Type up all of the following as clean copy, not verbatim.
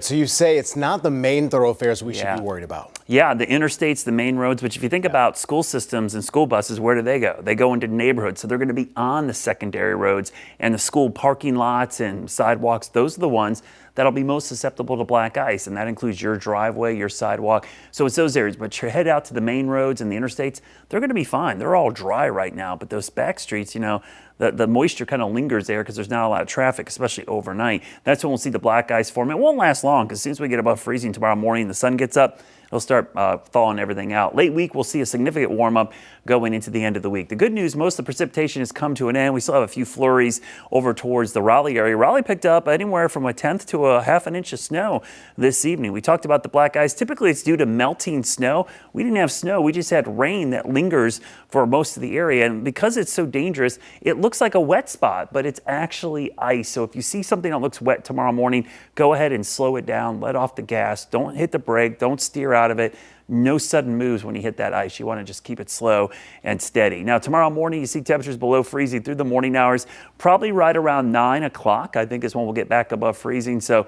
So you say it's not the main thoroughfares we should be worried about. Yeah, the interstates, the main roads, but if you think about school systems and school buses, where do they go? They go into neighborhoods, so they're going to be on the secondary roads and the school parking lots and sidewalks. Those are the ones that'll be most susceptible to black ice, and that includes your driveway, your sidewalk. So it's those areas, but you head out to the main roads and the interstates, they're going to be fine. They're all dry right now, but those back streets, you know, the moisture kind of lingers there because there's not a lot of traffic, especially overnight. That's when we'll see the black ice form. It won't last long because as soon as we get above freezing tomorrow morning, the sun gets up, it'll start thawing everything out. Late week, we'll see a significant warm up going into the end of the week. The good news, most of the precipitation has come to an end. We still have a few flurries over towards the Raleigh area. Raleigh picked up anywhere from 1/10 to 1/2 inch of snow this evening. We talked about the black ice. Typically, it's due to melting snow. We didn't have snow. We just had rain that lingers for most of the area. And because it's so dangerous, it looks like a wet spot, but it's actually ice. So if you see something that looks wet tomorrow morning, go ahead and slow it down. Let off the gas. Don't hit the brake. Don't steer out of it. No sudden moves when you hit that ice. You want to just keep it slow and steady. Now, tomorrow morning, you see temperatures below freezing through the morning hours, probably right around 9 o'clock, I think is when we'll get back above freezing. So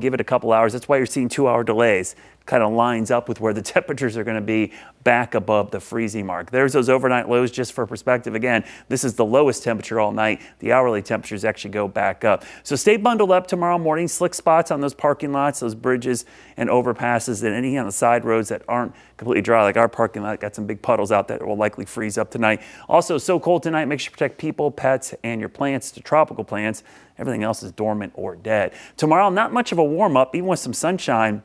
give it a couple hours. That's why you're seeing 2-hour delays. Kind of lines up with where the temperatures are going to be back above the freezing mark. There's those overnight lows just for perspective. Again, this is the lowest temperature all night. The hourly temperatures actually go back up. So stay bundled up tomorrow morning. Slick spots on those parking lots, those bridges and overpasses, and any on the side roads that aren't completely dry, like our parking lot got some big puddles out that will likely freeze up tonight. Also, so cold tonight, make sure you protect people, pets, and your plants, the tropical plants. Everything else is dormant or dead. Tomorrow, not much of a warm up, even with some sunshine.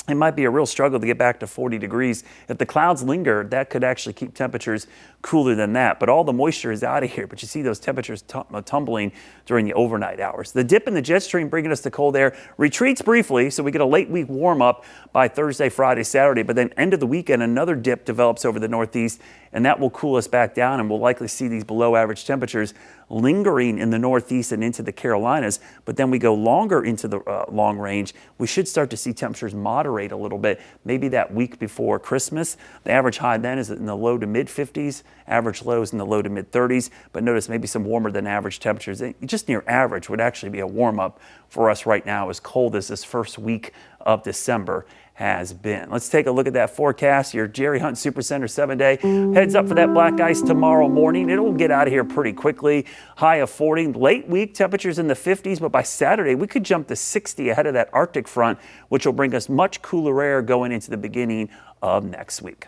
It might be a real struggle to get back to 40 degrees. If the clouds linger, that could actually keep temperatures cooler than that. But all the moisture is out of here. But you see those temperatures tumbling during the overnight hours. The dip in the jet stream bringing us to cold air retreats briefly, so we get a late week warm up by Thursday, Friday, Saturday. But then end of the weekend, another dip develops over the northeast, and that will cool us back down, and we'll likely see these below average temperatures lingering in the northeast and into the Carolinas. But then we go longer into the long range. We should start to see temperatures moderate a little bit, maybe that week before Christmas. The average high then is in the low to mid 50s, average lows in the low to mid 30s. But notice maybe some warmer than average temperatures. Just near average would actually be a warm up for us right now, as cold as this first week of December has been. Let's take a look at that forecast. Your Jerry Hunt Supercenter 7-day heads up for that black ice tomorrow morning. It will get out of here pretty quickly. High of 40. Late week temperatures in the 50s, but by Saturday we could jump to 60 ahead of that Arctic front, which will bring us much cooler air going into the beginning of next week.